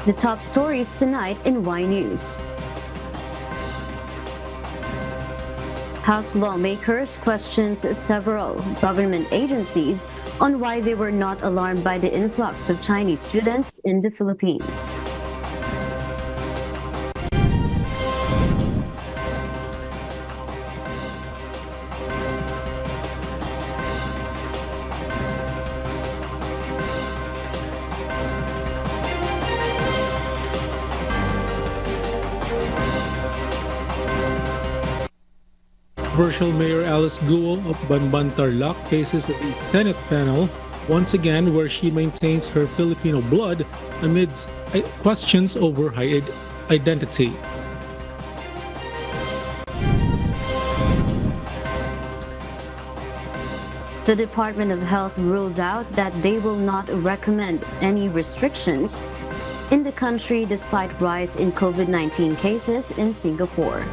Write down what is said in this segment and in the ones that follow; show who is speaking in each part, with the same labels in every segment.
Speaker 1: The top stories tonight in Y News. House lawmakers questions several government agencies on why they were not alarmed by the influx of Chinese students in the Philippines.
Speaker 2: Controversial Mayor Alice Guo of Banbantarlac faces the Senate panel once again, where she maintains her Filipino blood amidst questions over her identity.
Speaker 1: The Department of Health rules out that they will not recommend any restrictions in the country despite rise in COVID-19 cases in Singapore.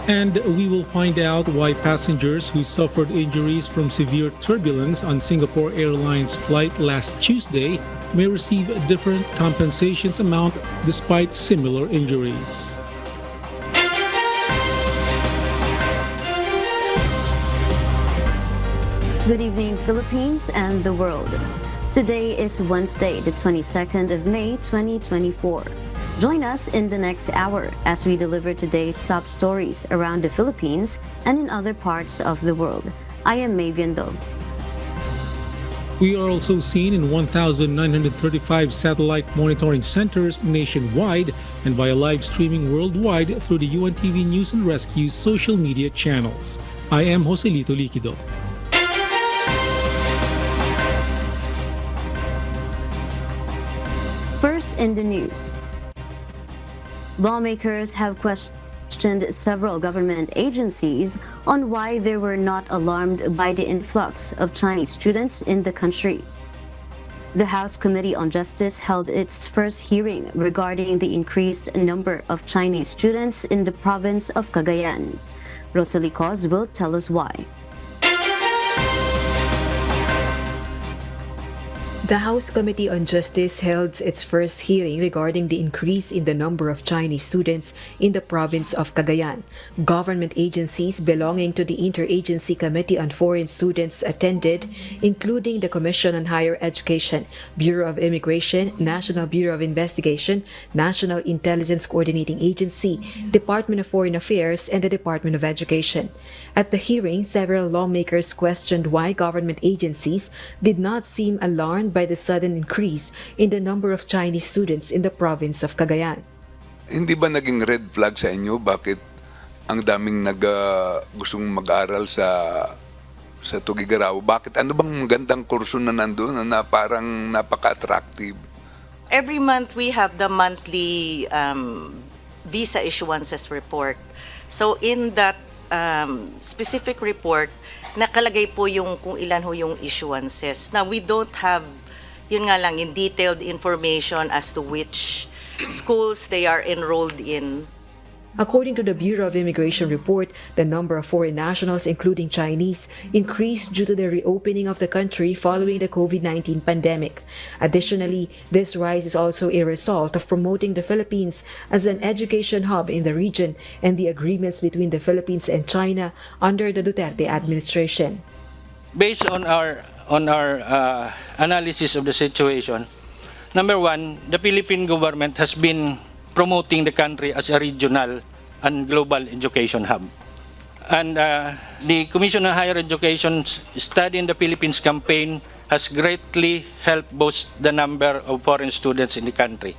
Speaker 2: And we will find out why passengers who suffered injuries from severe turbulence on Singapore Airlines flight last Tuesday may receive a different compensations amount despite similar injuries.
Speaker 1: Good evening, Philippines and the world. Today is Wednesday, the 22nd of May, 2024. Join us in the next hour as we deliver today's top stories around the Philippines and in other parts of the world. I am May Viendo.
Speaker 2: We are also seen in 1,935 satellite monitoring centers nationwide and via live streaming worldwide through the UNTV News and Rescue social media channels. I am Joselito Liquido.
Speaker 1: First in the news. Lawmakers have questioned several government agencies on why they were not alarmed by the influx of Chinese students in the country. The House Committee on Justice held its first hearing regarding the increased number of Chinese students in the province of Cagayan. Rosalie Cos will tell us why.
Speaker 3: The House Committee on Justice held its first hearing regarding the increase in the number of Chinese students in the province of Cagayan. Government agencies belonging to the Interagency Committee on Foreign Students attended, including the Commission on Higher Education, Bureau of Immigration, National Bureau of Investigation, National Intelligence Coordinating Agency, Department of Foreign Affairs, and the Department of Education. At the hearing, several lawmakers questioned why government agencies did not seem alarmed by the sudden increase in the number of Chinese students in the province of Cagayan.
Speaker 4: Hindi ba naging red flag sa inyo? Bakit ang daming gustong mag-aral sa Tugigaraw? Bakit? Ano bang magandang kurso na nandun na parang napaka-attractive?
Speaker 5: Every month we have the monthly visa issuances report. So in that specific report, nakalagay po yung kung ilan ho yung issuances. Now, we don't have, yun nga lang, in detailed information as to which schools they are enrolled in.
Speaker 3: According to the Bureau of Immigration report, the number of foreign nationals, including Chinese, increased due to the reopening of the country following the COVID-19 pandemic. Additionally, this rise is also a result of promoting the Philippines as an education hub in the region and the agreements between the Philippines and China under the Duterte administration.
Speaker 6: Based on our analysis of the situation, number one, the Philippine government has been promoting the country as a regional and global education hub. And the Commission on Higher Education's Study in the Philippines campaign has greatly helped boost the number of foreign students in the country.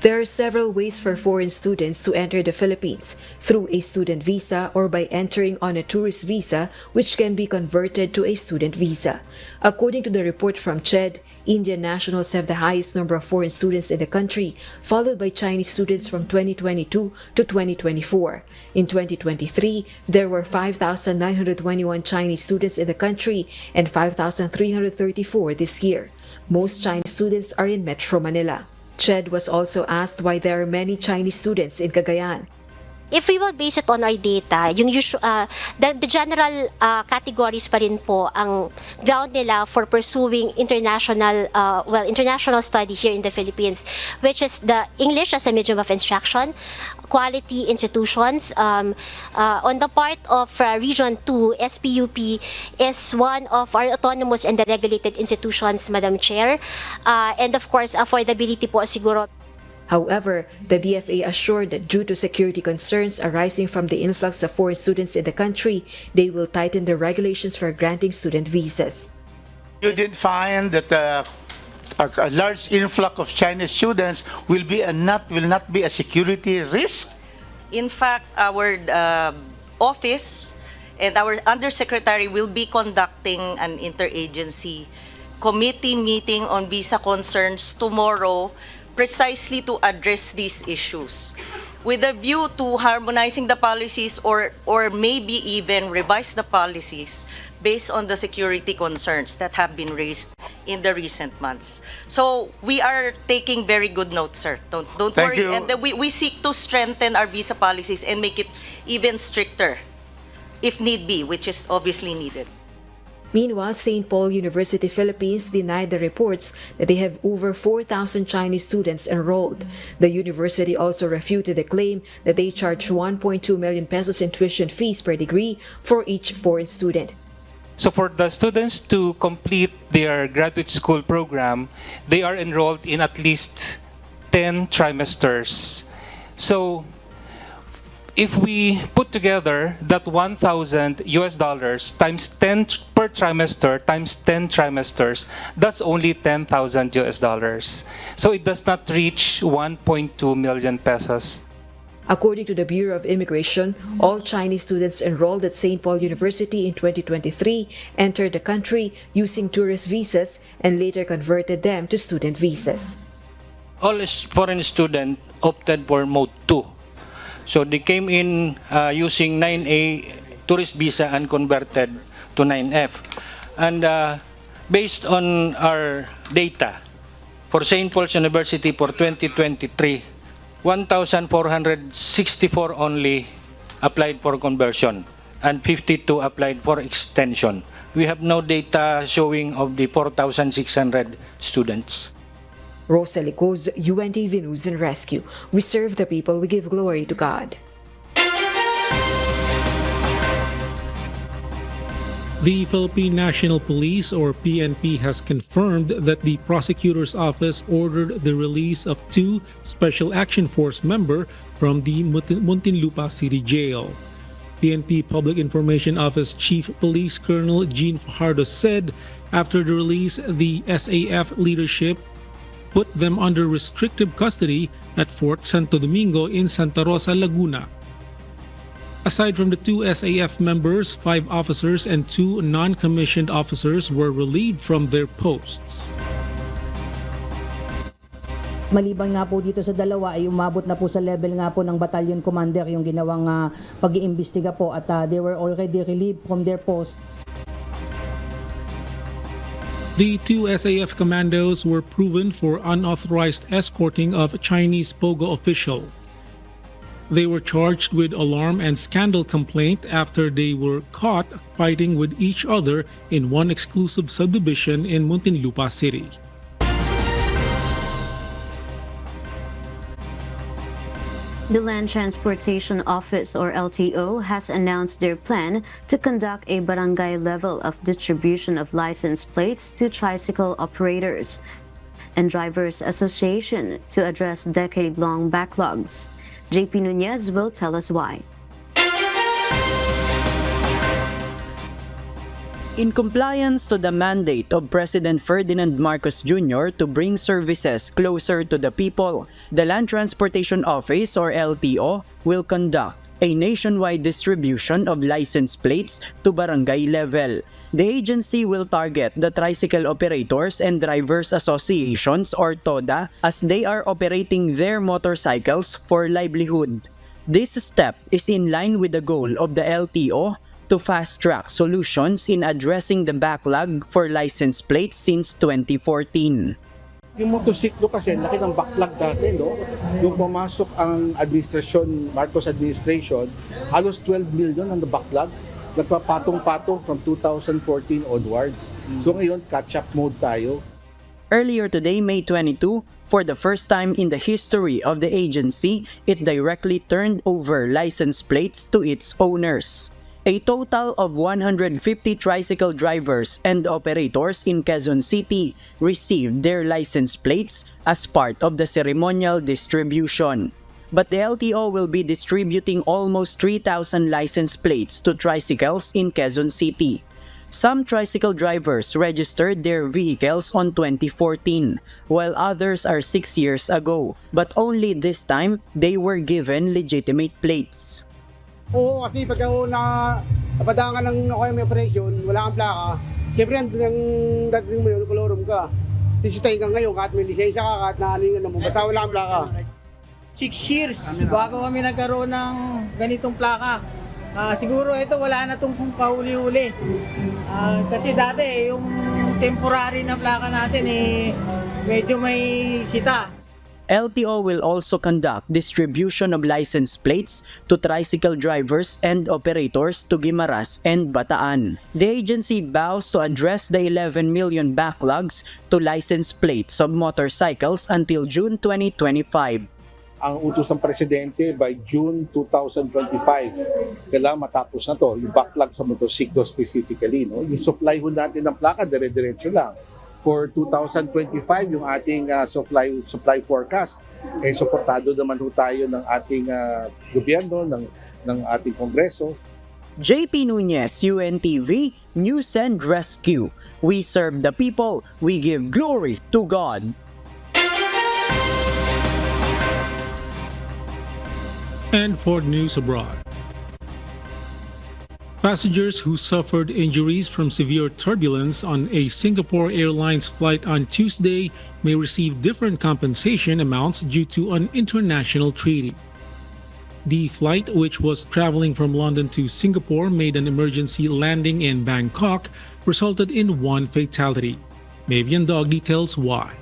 Speaker 3: There are several ways for foreign students to enter the Philippines, through a student visa or by entering on a tourist visa, which can be converted to a student visa. According to the report from CHED, Indian nationals have the highest number of foreign students in the country, followed by Chinese students from 2022 to 2024. In 2023, there were 5,921 Chinese students in the country and 5,334 this year. Most Chinese students are in Metro Manila. CHED was also asked why there are many Chinese students in Cagayan.
Speaker 7: If we will base it on our data, yung the general categories pa rin po ang ground nila for pursuing international study here in the Philippines, which is the English as a medium of instruction, quality institutions. On the part of Region 2, SPUP is one of our autonomous and regulated institutions, Madam Chair. And of course, affordability po siguro.
Speaker 3: However, the DFA assured that due to security concerns arising from the influx of foreign students in the country, they will tighten the regulations for granting student visas.
Speaker 8: You did find that a large influx of Chinese students will not be a security risk?
Speaker 5: In fact, our office and our undersecretary will be conducting an interagency committee meeting on visa concerns tomorrow, precisely to address these issues with a view to harmonizing the policies or maybe even revise the policies based on the security concerns that have been raised in the recent months. So we are taking very good note, sir. Don't
Speaker 8: Thank
Speaker 5: worry.
Speaker 8: you.
Speaker 5: And we seek to strengthen our visa policies and make it even stricter if need be, which is obviously needed.
Speaker 3: Meanwhile, St. Paul University Philippines denied the reports that they have over 4,000 Chinese students enrolled. The university also refuted the claim that they charge 1.2 million pesos in tuition fees per degree for each foreign student.
Speaker 9: So for the students to complete their graduate school program, they are enrolled in at least 10 trimesters. So if we put together that $1,000 times 10 per trimester times 10 trimesters, that's only $10,000. So it does not reach 1.2 million pesos.
Speaker 3: According to the Bureau of Immigration, all Chinese students enrolled at St. Paul University in 2023 entered the country using tourist visas and later converted them to student visas.
Speaker 6: All foreign students opted for Mode 2. So they came in using 9A tourist visa and converted to 9F. And based on our data for St. Paul's University for 2023, 1,464 only applied for conversion and 52 applied for extension. We have no data showing of the 4,600 students.
Speaker 3: Rosalie Coz, UNTV News and Rescue. We serve the people, we give glory to God.
Speaker 2: The Philippine National Police, or PNP, has confirmed that the prosecutor's office ordered the release of 2 Special Action Force members from the Muntinlupa City Jail. PNP Public Information Office Chief Police Colonel Jean Fajardo said after the release, the SAF leadership put them under restrictive custody at Fort Santo Domingo in Santa Rosa, Laguna. Aside from the 2 SAF members, 5 officers and 2 non-commissioned officers were relieved from their posts.
Speaker 10: Maliban nga po dito sa dalawa ay umabot na po sa level nga po ng battalion commander yung ginawang pag-iimbestiga po at they were already relieved from their post.
Speaker 2: The 2 SAF commandos were proven for unauthorized escorting of Chinese POGO official. They were charged with alarm and scandal complaint after they were caught fighting with each other in one exclusive subdivision in Muntinlupa City.
Speaker 1: The Land Transportation Office, or LTO, has announced their plan to conduct a barangay level of distribution of license plates to tricycle operators and Drivers Association to address decade-long backlogs. JP Nunez will tell us why.
Speaker 11: In compliance to the mandate of President Ferdinand Marcos Jr. to bring services closer to the people, the Land Transportation Office, or LTO, will conduct a nationwide distribution of license plates to barangay level. The agency will target the tricycle operators and drivers associations, or TODA, as they are operating their motorcycles for livelihood. This step is in line with the goal of the LTO to fast-track solutions in addressing the backlog for license plates since 2014.
Speaker 12: Yung motosiklo kasi, laki ng backlog dati, no? Nung pumasok ang administration, Marcos administration, halos 12 million ang backlog. Nagpapatong-patong from 2014 onwards. So ngayon, catch-up mode tayo.
Speaker 11: Earlier today, May 22, for the first time in the history of the agency, it directly turned over license plates to its owners. A total of 150 tricycle drivers and operators in Quezon City received their license plates as part of the ceremonial distribution. But the LTO will be distributing almost 3,000 license plates to tricycles in Quezon City. Some tricycle drivers registered their vehicles on 2014, while others are 6 years ago, but only this time they were given legitimate plates.
Speaker 13: Oo, kasi pagka napadangan ng may operation, wala kang plaka, siyempre ang dating mo yun, kolorum ka. Sisitayin ka ngayon, kahit may lisensya ka, kahit na ano yung mo, basta wala kang plaka.
Speaker 14: 6 years bago kami nagkaroon ng ganitong plaka. Siguro ito wala na itong kahuli-huli. Kasi dati yung temporary na plaka natin medyo may sita.
Speaker 11: LTO will also conduct distribution of license plates to tricycle drivers and operators to Guimaras and Bataan. The agency vows to address the 11 million backlogs to license plates of motorcycles until June 2025.
Speaker 12: Ang utos ng Presidente by June 2025, kailangan matapos na to, yung backlog sa motorsiklo specifically. No? Yung supply ho natin ng plaka, dire-diretso lang. For 2025, yung ating supply forecast, suportado naman ho tayo ng ating gobyerno, ng ating kongreso.
Speaker 11: JP Nunez, UNTV, News and Rescue. We serve the people, we give glory to God.
Speaker 2: And for news abroad. Passengers who suffered injuries from severe turbulence on a Singapore Airlines flight on Tuesday may receive different compensation amounts due to an international treaty. The flight, which was traveling from London to Singapore, made an emergency landing in Bangkok, resulted in one fatality. Mavian Dog details why.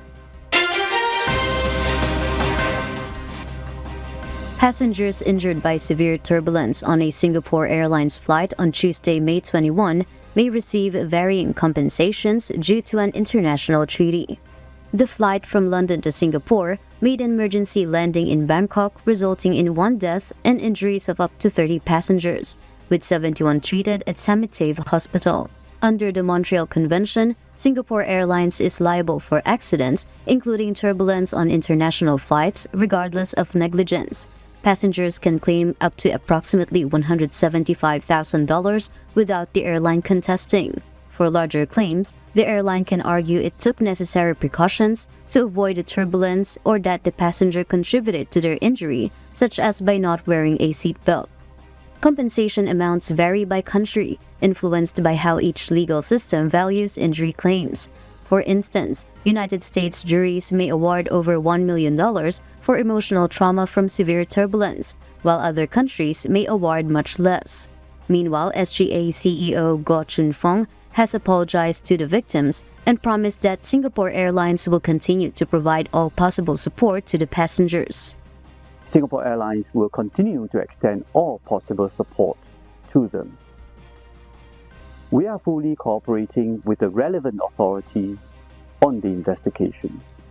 Speaker 1: Passengers injured by severe turbulence on a Singapore Airlines flight on Tuesday, May 21, may receive varying compensations due to an international treaty. The flight from London to Singapore made an emergency landing in Bangkok, resulting in one death and injuries of up to 30 passengers, with 71 treated at Samitave Hospital. Under the Montreal Convention, Singapore Airlines is liable for accidents, including turbulence on international flights, regardless of negligence. Passengers can claim up to approximately $175,000 without the airline contesting. For larger claims, the airline can argue it took necessary precautions to avoid the turbulence or that the passenger contributed to their injury, such as by not wearing a seatbelt. Compensation amounts vary by country, influenced by how each legal system values injury claims. For instance, United States juries may award over $1 million for emotional trauma from severe turbulence, while other countries may award much less. Meanwhile, SGA CEO Goh has apologized to the victims and promised that Singapore Airlines will continue to provide all possible support to the passengers.
Speaker 15: Singapore Airlines will continue to extend all possible support to them. We are fully cooperating with the relevant authorities on the investigations.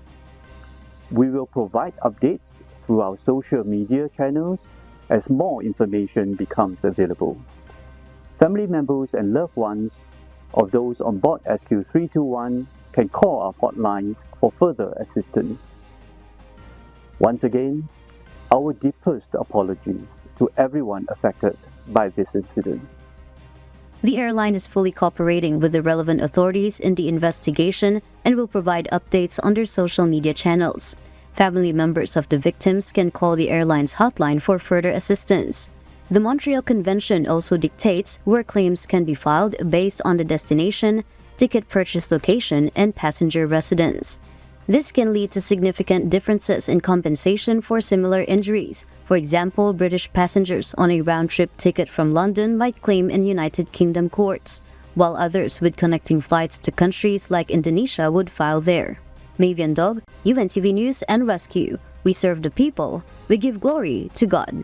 Speaker 15: We will provide updates through our social media channels as more information becomes available. Family members and loved ones of those on board SQ321 can call our hotlines for further assistance. Once again, our deepest apologies to everyone affected by this incident.
Speaker 1: The airline is fully cooperating with the relevant authorities in the investigation and will provide updates on their social media channels. Family members of the victims can call the airline's hotline for further assistance. The Montreal Convention also dictates where claims can be filed based on the destination, ticket purchase location, and passenger residence. This can lead to significant differences in compensation for similar injuries. For example, British passengers on a round-trip ticket from London might claim in United Kingdom courts, while others with connecting flights to countries like Indonesia would file there. Mavian Dog, UNTV News and Rescue. We serve the people. We give glory to God.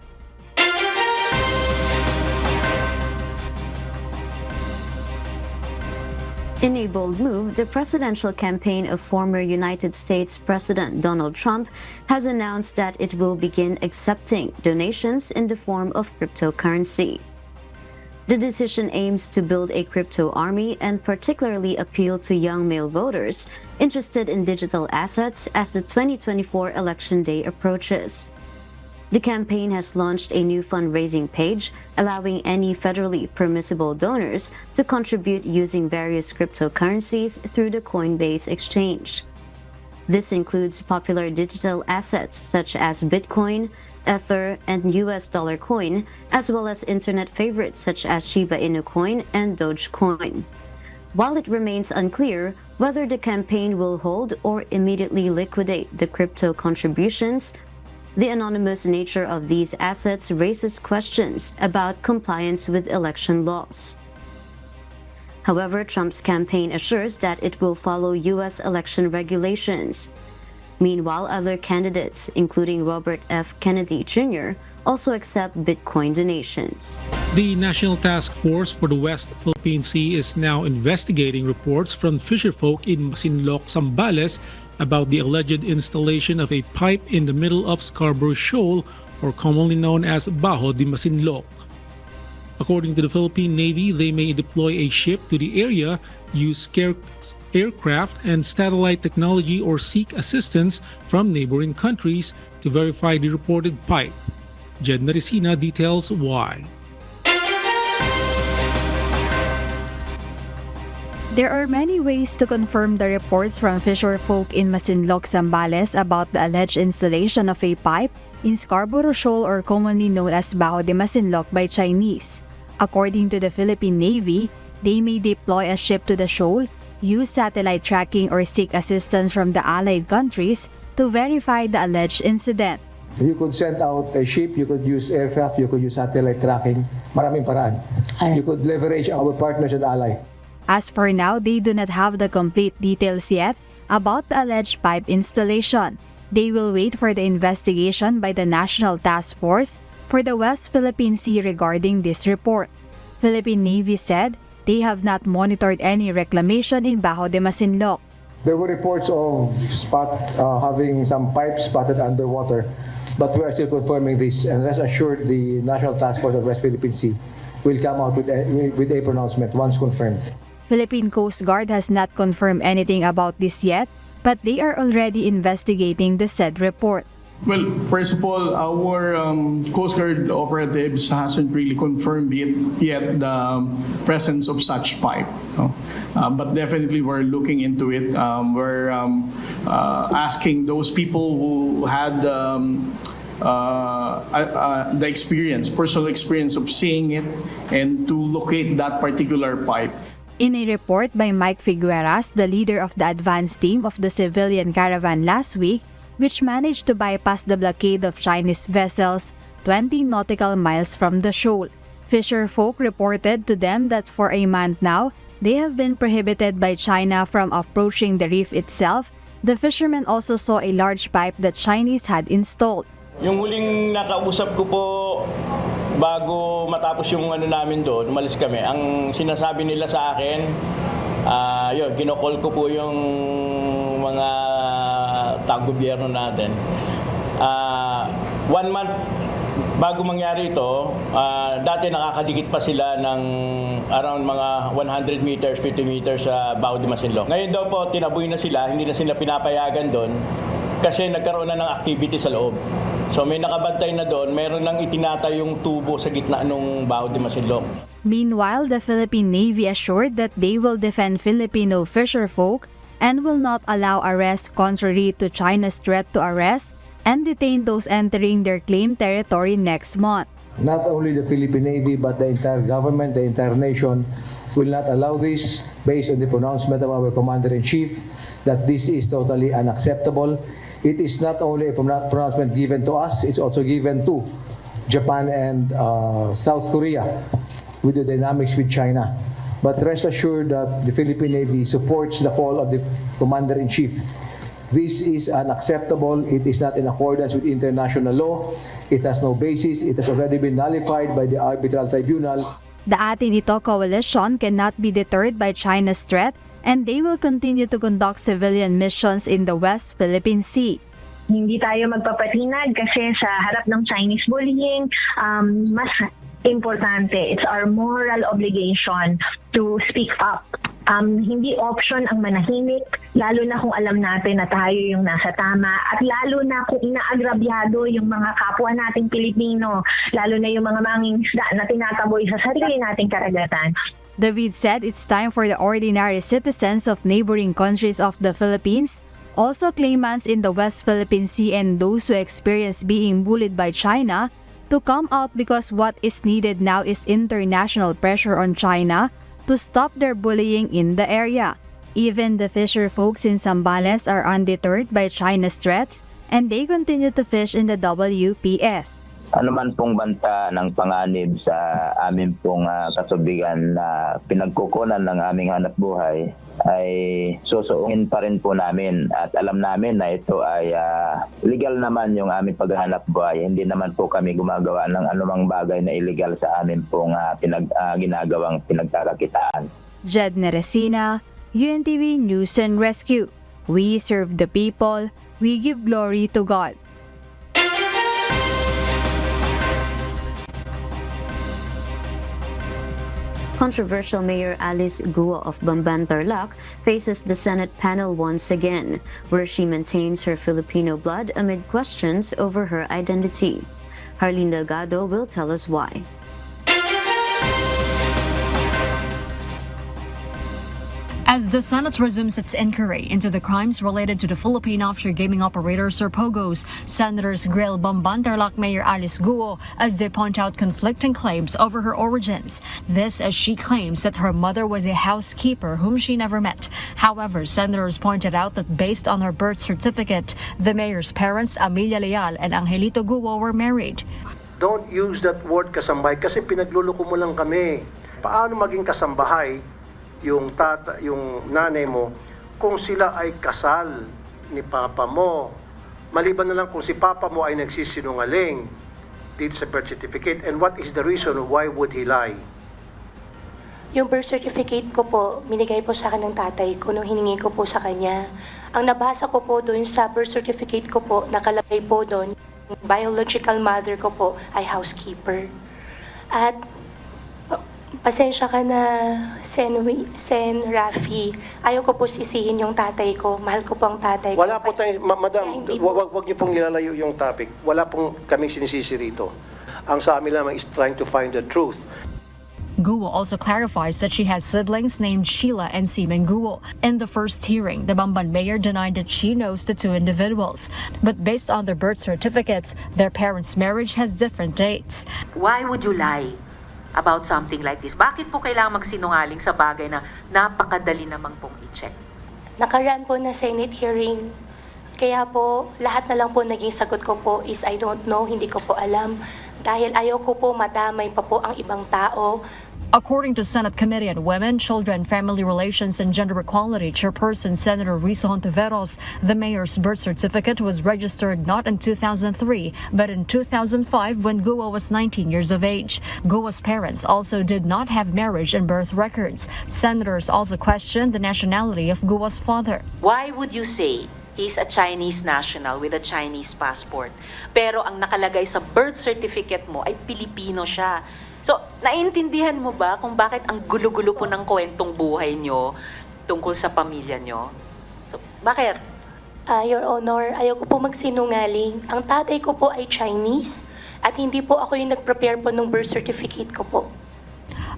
Speaker 1: In a bold move, the presidential campaign of former United States President Donald Trump has announced that it will begin accepting donations in the form of cryptocurrency. The decision aims to build a crypto army and particularly appeal to young male voters interested in digital assets as the 2024 election day approaches. The campaign has launched a new fundraising page, allowing any federally permissible donors to contribute using various cryptocurrencies through the Coinbase exchange. This includes popular digital assets such as Bitcoin, Ether, and US dollar coin, as well as internet favorites such as Shiba Inu coin and Dogecoin. While it remains unclear whether the campaign will hold or immediately liquidate the crypto contributions, the anonymous nature of these assets raises questions about compliance with election laws. However, Trump's campaign assures that it will follow U.S. election regulations. Meanwhile, other candidates, including Robert F. Kennedy Jr., also accept Bitcoin donations.
Speaker 2: The National Task Force for the West Philippine Sea is now investigating reports from fisherfolk in Masinloc, Zambales about the alleged installation of a pipe in the middle of Scarborough Shoal, or commonly known as Bajo de Masinloc. According to the Philippine Navy, they may deploy a ship to the area, use aircraft and satellite technology, or seek assistance from neighboring countries to verify the reported pipe. Jed Narisina details why.
Speaker 16: There are many ways to confirm the reports from fisherfolk in Masinloc, Zambales about the alleged installation of a pipe in Scarborough Shoal, or commonly known as Bajo de Masinloc by Chinese. According to the Philippine Navy, they may deploy a ship to the shoal, use satellite tracking, or seek assistance from the allied countries to verify the alleged incident.
Speaker 17: You could send out a ship, you could use aircraft, you could use satellite tracking. Maraming paraan. You could leverage our partners and allies.
Speaker 16: As for now, they do not have the complete details yet about the alleged pipe installation. They will wait for the investigation by the National Task Force for the West Philippine Sea regarding this report. Philippine Navy said they have not monitored any reclamation in Bajo de Masinloc.
Speaker 17: There were reports of having some pipes spotted underwater, but we are still confirming this, and rest assured the National Task Force of West Philippine Sea will come out with a pronouncement once confirmed.
Speaker 16: Philippine Coast Guard has not confirmed anything about this yet, but they are already investigating the said report.
Speaker 18: Well, first of all, our Coast Guard operatives hasn't really confirmed yet the presence of such pipe. But definitely we're looking into it. We're asking those people who had the experience, personal experience of seeing it, and to locate that particular pipe.
Speaker 16: In a report by Mike Figueras, the leader of the advance team of the civilian caravan last week, which managed to bypass the blockade of Chinese vessels 20 nautical miles from the shoal, fisherfolk reported to them that for a month now, they have been prohibited by China from approaching the reef itself. The fishermen also saw a large pipe that Chinese had installed.
Speaker 19: Yung huling nakausap ko po bago matapos yung namin doon, umalis kami, ang sinasabi nila sa akin, kinokol ko po yung mga taga-gobyerno natin. 1 month bago mangyari ito, dati nakakadikit pa sila ng around mga 100 meters, 50 meters sa Bajo de Masinloc. Ngayon daw po, tinaboy na sila, hindi na sila pinapayagan doon kasi nagkaroon na ng activity sa loob. So may nakabantay na doon, meron lang itinatay yung tubo sa gitna ng Bajo de Masinloc.
Speaker 16: Meanwhile, the Philippine Navy assured that they will defend Filipino fisherfolk and will not allow arrests contrary to China's threat to arrest and detain those entering their claimed territory next month.
Speaker 17: Not only the Philippine Navy, but the entire government, the entire nation will not allow this based on the pronouncement of our Commander-in-Chief that this is totally unacceptable. It is not only a pronouncement given to us, it's also given to Japan and South Korea with the dynamics with China. But rest assured that the Philippine Navy supports the call of the Commander-in-Chief This is unacceptable. It is not in accordance with international law. It has no basis. It has already been nullified by the arbitral tribunal.
Speaker 16: The Atin Ito coalition cannot be deterred by China's threat, and they will continue to conduct civilian missions in the West Philippine Sea.
Speaker 20: Hindi tayo magpapatinag kasi sa harap ng Chinese bullying, mas importante. It's our moral obligation to speak up. Hindi option ang manahimik, lalo na kung alam natin na tayo yung nasa tama, at lalo na kung inaagrabyado yung mga kapwa nating Pilipino, lalo na yung mga mangingisda na tinataboy sa sarili nating karagatan.
Speaker 16: David said it's time for the ordinary citizens of neighboring countries of the Philippines, also claimants in the West Philippine Sea and those who experience being bullied by China, to come out because what is needed now is international pressure on China to stop their bullying in the area. Even the fisher folks in Zambales are undeterred by China's threats and they continue to fish in the WPS.
Speaker 21: Ano man pong banta ng panganib sa amin pong kasubigan na pinagkukunan ng aming hanap buhay ay susuungin pa rin po namin at alam namin na ito ay legal naman yung aming paghahanap buhay. Hindi naman po kami gumagawa ng anumang bagay na illegal sa amin pong ginagawang pinagkakakitaan.
Speaker 16: Jed Neresina, UNTV News and Rescue. We serve the people. We give glory to God.
Speaker 1: Controversial Mayor Alice Guo of Bamban-Tarlac faces the Senate panel once again, where she maintains her Filipino blood amid questions over her identity. Harleen Delgado will tell us why.
Speaker 22: As the Senate resumes its inquiry into the crimes related to the Philippine offshore gaming operators or POGOs, Senators grill Bamban-Tarlac Mayor Alice Guo as they point out conflicting claims over her origins. This as she claims that her mother was a housekeeper whom she never met. However, Senators pointed out that based on her birth certificate, the mayor's parents, Amelia Leal and Angelito Guo, were married.
Speaker 23: Don't use that word kasambahay kasi pinagluloko mo lang kami. Paano maging kasambahay yung nanay mo kung sila ay kasal ni papa mo? Maliban na lang kung si papa mo ay nagsisinungaling dito sa birth certificate. And what is the reason why would he lie?
Speaker 24: Yung birth certificate ko po, binigay po sa akin ng tatay ko nung hiningi ko po sa kanya. Ang nabasa ko po doon sa birth certificate ko po, nakalagay po doon, yung biological mother ko po ay housekeeper. At pasensya ka na, Sen Rafi. Ayaw ko po sisihin yung tatay ko. Mahal ko po ang tatay ko.
Speaker 23: Wala po tayo, madam, wag niyo pong nilalayo yung topic. Wala pong kaming sinisisi rito. Ang sa amin lamang is trying to find the truth.
Speaker 22: Guo also clarifies that she has siblings named Sheila and Seaman Guo. In the first hearing, the Bamban mayor denied that she knows the two individuals. But based on their birth certificates, their parents' marriage has different dates.
Speaker 25: Why would you lie about something like this? Bakit po kailangan magsinungaling sa bagay na napakadali namang pong i-check?
Speaker 24: Nakaraan po na Senate hearing. Kaya po, lahat na lang po naging sagot ko po is I don't know, hindi ko po alam. Dahil ayaw ko po madamay pa po ang ibang tao.
Speaker 22: According to Senate Committee on Women, Children, Family Relations and Gender Equality Chairperson Senator Risa Hontiveros, the mayor's birth certificate was registered not in 2003 but in 2005 when Guo was 19 years of age. Guo's parents also did not have marriage and birth records. Senators also questioned the nationality of Guo's father.
Speaker 25: Why would you say he's a Chinese national with a Chinese passport, pero ang nakalagay sa birth certificate mo ay Pilipino siya? So, naiintindihan mo ba kung bakit ang gulo-gulo po ng kwentong buhay nyo tungkol sa pamilya nyo? So, bakit?
Speaker 24: Your Honor, ayaw ko po magsinungaling. Ang tatay ko po ay Chinese at hindi po ako yung nag-prepare po ng birth certificate ko po.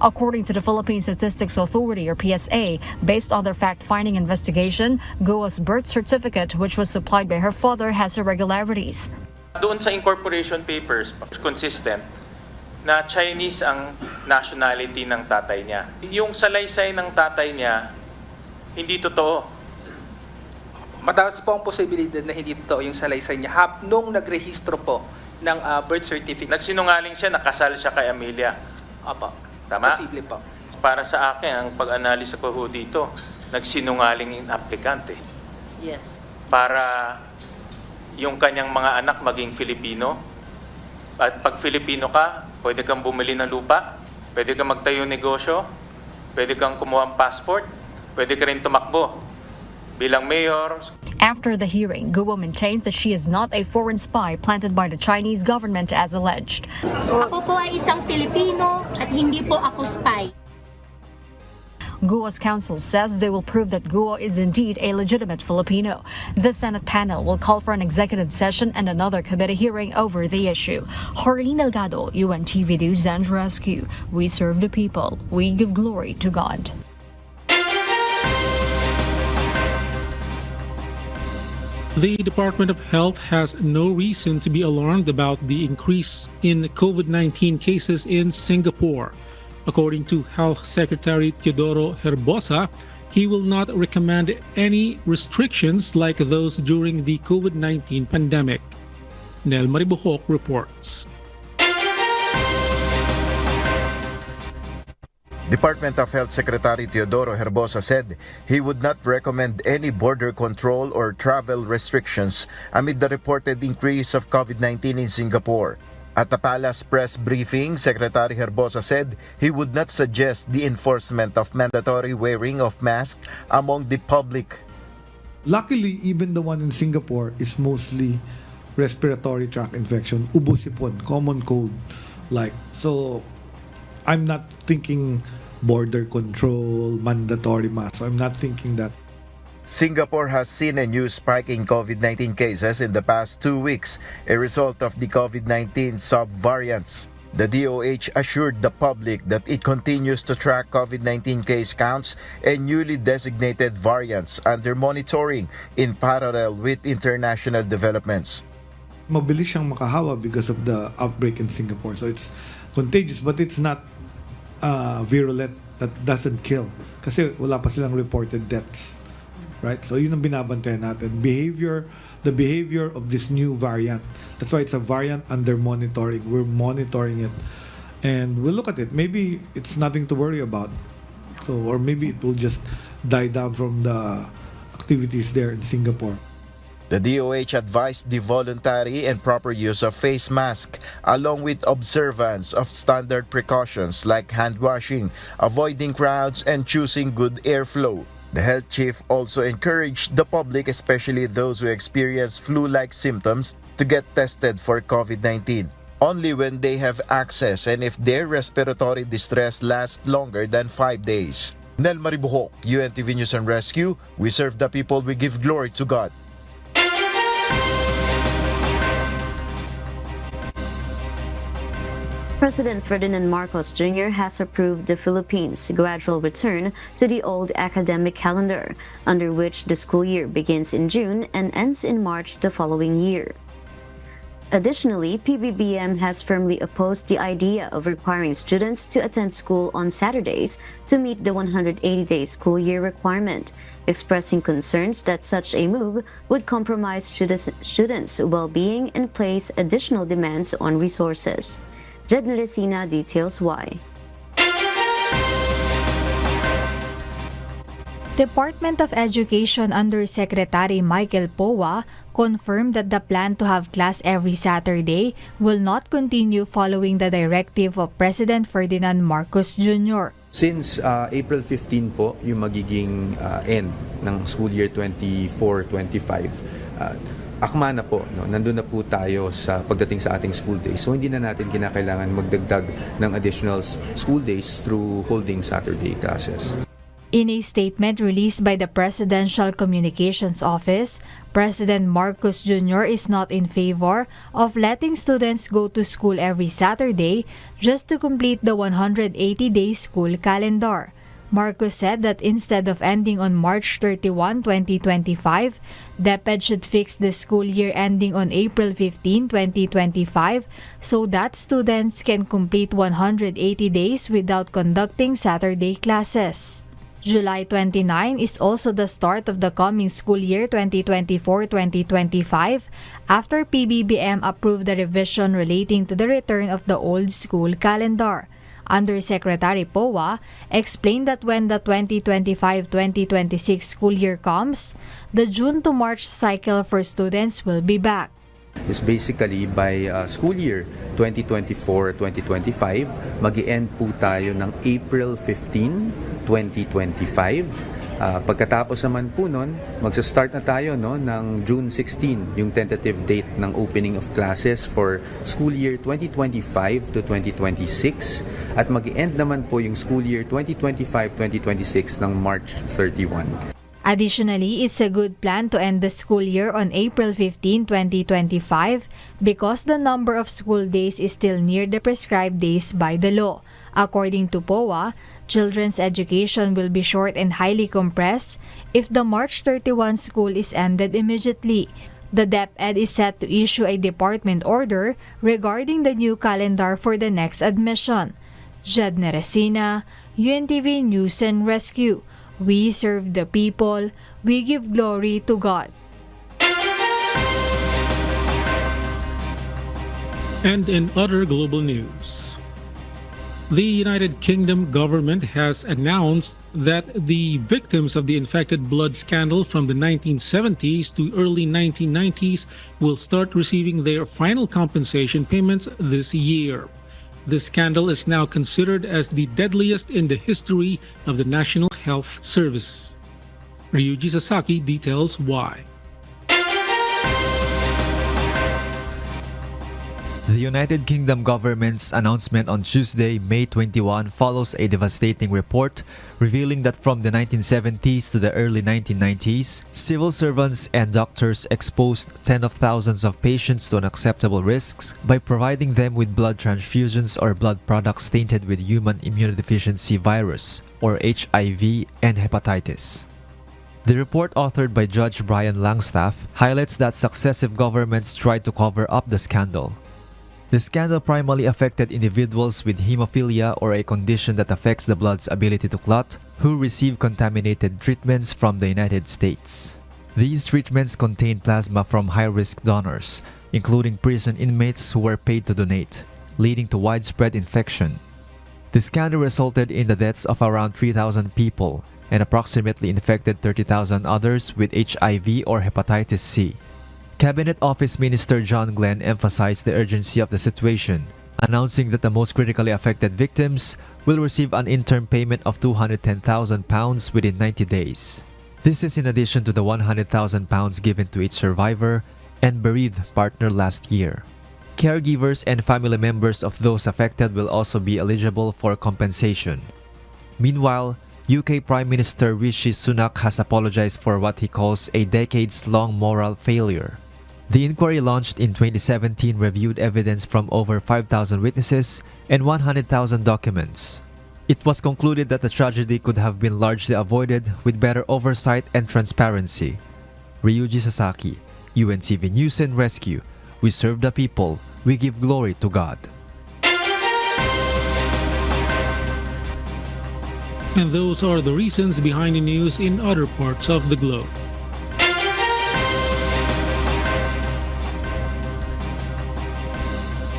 Speaker 22: According to the Philippine Statistics Authority or PSA, based on their fact-finding investigation, Guo's birth certificate, which was supplied by her father, has irregularities.
Speaker 26: Doon sa incorporation papers, consistent na Chinese ang nationality ng tatay niya. Yung salaysay ng tatay niya, hindi totoo.
Speaker 27: Mataas po ang posibilidad na hindi totoo yung salaysay niya nung nagrehistro po ng birth certificate.
Speaker 26: Nagsinungaling siya, nakasal siya kay Amelia.
Speaker 27: Opo.
Speaker 26: Tama?
Speaker 27: Posible po.
Speaker 26: Para sa akin, ang pag-analisa ko dito, nagsinungaling yung applicant eh.
Speaker 25: Yes.
Speaker 26: para yung kanyang mga anak maging Filipino. At pag Filipino ka, pwede kang bumili ng lupa, pwede kang magtayo ng negosyo, pwede kang kumuha ng passport, pwede ka rin tumakbo bilang mayor.
Speaker 22: After the hearing, Guo maintains that she is not a foreign spy planted by the Chinese government as alleged.
Speaker 3: Ako po ay isang Filipino at hindi po ako spy.
Speaker 22: Guo's counsel says they will prove that Guo is indeed a legitimate Filipino. The Senate panel will call for an executive session and another committee hearing over the issue. Harleen Delgado, UNTV News and Rescue. We serve the people. We give glory to God.
Speaker 2: The Department of Health has no reason to be alarmed about the increase in COVID-19 cases in Singapore. According to Health Secretary Teodoro Herbosa, he will not recommend any restrictions like those during the COVID-19 pandemic. Nel Maribuhok reports.
Speaker 4: Department of Health Secretary Teodoro Herbosa said he would not recommend any border control or travel restrictions amid the reported increase of COVID-19 in Singapore. At the palace press briefing, Secretary Herbosa said he would not suggest the enforcement of mandatory wearing of masks among the public.
Speaker 5: Luckily, even the one in Singapore is mostly respiratory tract infection, ubusipon, common cold. So I'm not thinking border control, mandatory masks. I'm not thinking that.
Speaker 4: Singapore has seen a new spike in COVID-19 cases in the past 2 weeks, a result of the COVID-19 sub-variants. The DOH assured the public that it continues to track COVID-19 case counts and newly designated variants under monitoring in parallel with international developments.
Speaker 5: Mabilis siyang makahawa because of the outbreak in Singapore. So it's contagious but it's not virulent, that doesn't kill. Kasi wala pa silang reported deaths. Right? So yun ang binabantayan natin. The behavior of this new variant. That's why it's a variant under monitoring. We're monitoring it. And we'll look at it. Maybe it's nothing to worry about. Or maybe it will just die down from the activities there in Singapore.
Speaker 4: The DOH advised the voluntary and proper use of face mask along with observance of standard precautions like hand washing, avoiding crowds, and choosing good airflow. The health chief also encouraged the public, especially those who experience flu-like symptoms, to get tested for COVID-19. Only when they have access and if their respiratory distress lasts longer than 5 days. Nel Maribuhok, UNTV News and Rescue. We serve the people, we give glory to God.
Speaker 1: President Ferdinand Marcos Jr. has approved the Philippines' gradual return to the old academic calendar, under which the school year begins in June and ends in March the following year. Additionally, PBBM has firmly opposed the idea of requiring students to attend school on Saturdays to meet the 180-day school year requirement, expressing concerns that such a move would compromise students' well-being and place additional demands on resources. Jed Neresina details why.
Speaker 16: Department of Education Undersecretary Michael Powa confirmed that the plan to have class every Saturday will not continue following the directive of President Ferdinand Marcos Jr.
Speaker 6: Since April 15 po yung magiging end ng school year 24-25, akma na po, no? Nandun na po tayo sa pagdating sa ating school days. So hindi na natin kinakailangan magdagdag ng additional school days through holding Saturday classes.
Speaker 16: In a statement released by the Presidential Communications Office, President Marcos Jr. is not in favor of letting students go to school every Saturday just to complete the 180-day school calendar. Marcos said that instead of ending on March 31, 2025, DepEd should fix the school year ending on April 15, 2025 so that students can complete 180 days without conducting Saturday classes. July 29 is also the start of the coming school year 2024-2025 after PBBM approved the revision relating to the return of the old school calendar. Undersecretary Poa explained that when the 2025-2026 school year comes, the June to March cycle for students will be back.
Speaker 6: Is basically by school year 2024-2025, mag-i-end po tayo ng April 15, 2025. Pagkatapos naman po nun, magsa-start na tayo ng June 16, yung tentative date ng opening of classes for school year 2025 to 2026 at mag-i-end naman po yung school year 2025-2026 ng March 31.
Speaker 16: Additionally, it's a good plan to end the school year on April 15, 2025 because the number of school days is still near the prescribed days by the law. According to POA, children's education will be short and highly compressed if the March 31 school is ended immediately. The DepEd is set to issue a department order regarding the new calendar for the next admission. Jed Neresina, UNTV News and Rescue. We serve the people. We give glory to God.
Speaker 2: And in other global news, the United Kingdom government has announced that the victims of the infected blood scandal from the 1970s to early 1990s will start receiving their final compensation payments this year. The scandal is now considered as the deadliest in the history of the National Health Service. Ryuji Sasaki details why.
Speaker 7: The United Kingdom government's announcement on Tuesday, May 21, follows a devastating report revealing that from the 1970s to the early 1990s, civil servants and doctors exposed tens of thousands of patients to unacceptable risks by providing them with blood transfusions or blood products tainted with human immunodeficiency virus, or HIV, and hepatitis. The report, authored by Judge Brian Langstaff, highlights that successive governments tried to cover up the scandal. The scandal primarily affected individuals with hemophilia, or a condition that affects the blood's ability to clot, who receive contaminated treatments from the United States. These treatments contain plasma from high-risk donors, including prison inmates who were paid to donate, leading to widespread infection. The scandal resulted in the deaths of around 3,000 people and approximately infected 30,000 others with HIV or hepatitis C. Cabinet Office Minister John Glenn emphasized the urgency of the situation, announcing that the most critically affected victims will receive an interim payment of £210,000 within 90 days. This is in addition to the £100,000 given to each survivor and bereaved partner last year. Caregivers and family members of those affected will also be eligible for compensation. Meanwhile, UK Prime Minister Rishi Sunak has apologized for what he calls a decades-long moral failure. The inquiry, launched in 2017, reviewed evidence from over 5,000 witnesses and 100,000 documents. It was concluded that the tragedy could have been largely avoided with better oversight and transparency. Ryuji Sasaki, UNTV News and Rescue. We serve the people. We give glory to God.
Speaker 2: And those are the reasons behind the news in other parts of the globe.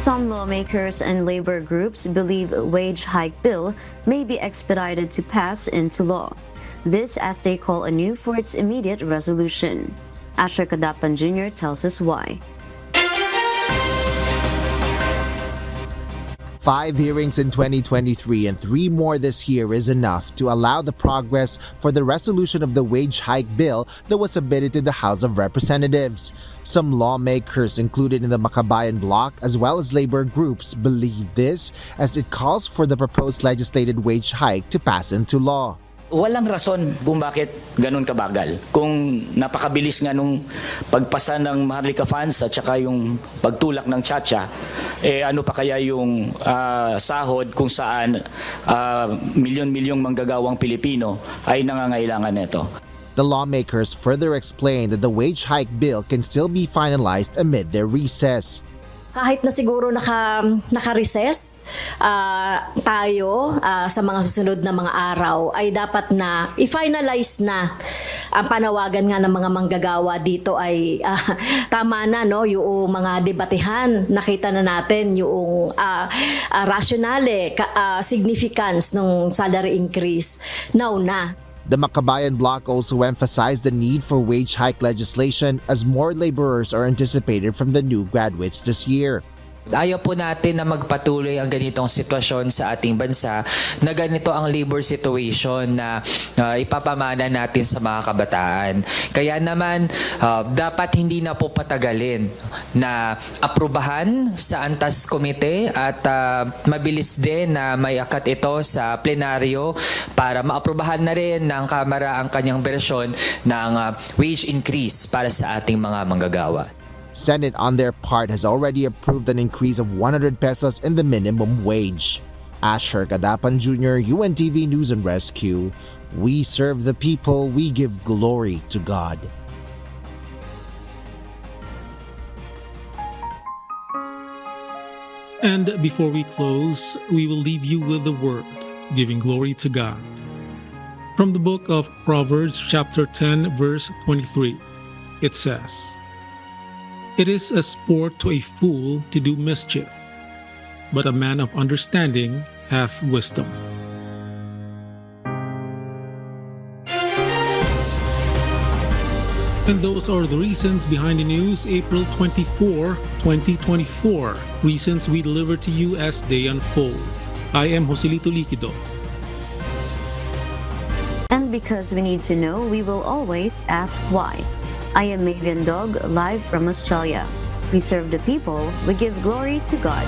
Speaker 1: Some lawmakers and labor groups believe a wage hike bill may be expedited to pass into law. This as they call anew for its immediate resolution. Asher Kadapan Jr. tells us why.
Speaker 8: 5 hearings in 2023 and 3 more this year is enough to allow the progress for the resolution of the wage hike bill that was submitted to the House of Representatives. Some lawmakers included in the Makabayan bloc as well as labor groups believe this as it calls for the proposed legislated wage hike to pass into law.
Speaker 9: Walang rason kung bakit ganun kabagal. Kung napakabilis nga nung pagpasa ng Maharlika Funds at saka yung pagtulak ng Chacha, ano pa kaya yung sahod kung saan milyon-milyong manggagawang Pilipino ay nangangailangan nito.
Speaker 8: The lawmakers further explained that the wage hike bill can still be finalized amid their recess.
Speaker 10: Kahit na siguro naka-recess tayo sa mga susunod na mga araw, ay dapat na i-finalize na ang panawagan nga ng mga manggagawa dito ay tama na, no, yung mga debatehan. Nakita na natin yung rationale, significance ng salary increase. Now na.
Speaker 8: The Makabayan bloc also emphasized the need for wage hike legislation as more laborers are anticipated from the new graduates this year.
Speaker 11: Ayaw po natin na magpatuloy ang ganitong sitwasyon sa ating bansa na ganito ang labor situation na ipapamana natin sa mga kabataan. Kaya naman dapat hindi na po patagalin na aprubahan sa Antas Komite at mabilis din na may akat ito sa plenaryo para maaprubahan na rin ng Kamara ang kanyang bersyon ng wage increase para sa ating mga manggagawa.
Speaker 8: Senate, on their part, has already approved an increase of 100 pesos in the minimum wage. Asher Kadapan Jr., UNTV News and Rescue. We serve the people, we give glory to God.
Speaker 2: And before we close, we will leave you with the word, giving glory to God. From the book of Proverbs, chapter 10, verse 23, it says, "It is a sport to a fool to do mischief, but a man of understanding hath wisdom." And those are the reasons behind the news, April 24, 2024. Reasons we deliver to you as they unfold. I am Joselito Liquido.
Speaker 1: And because we need to know, we will always ask why. I am Mavian Dog, live from Australia. We serve the people, we give glory to God.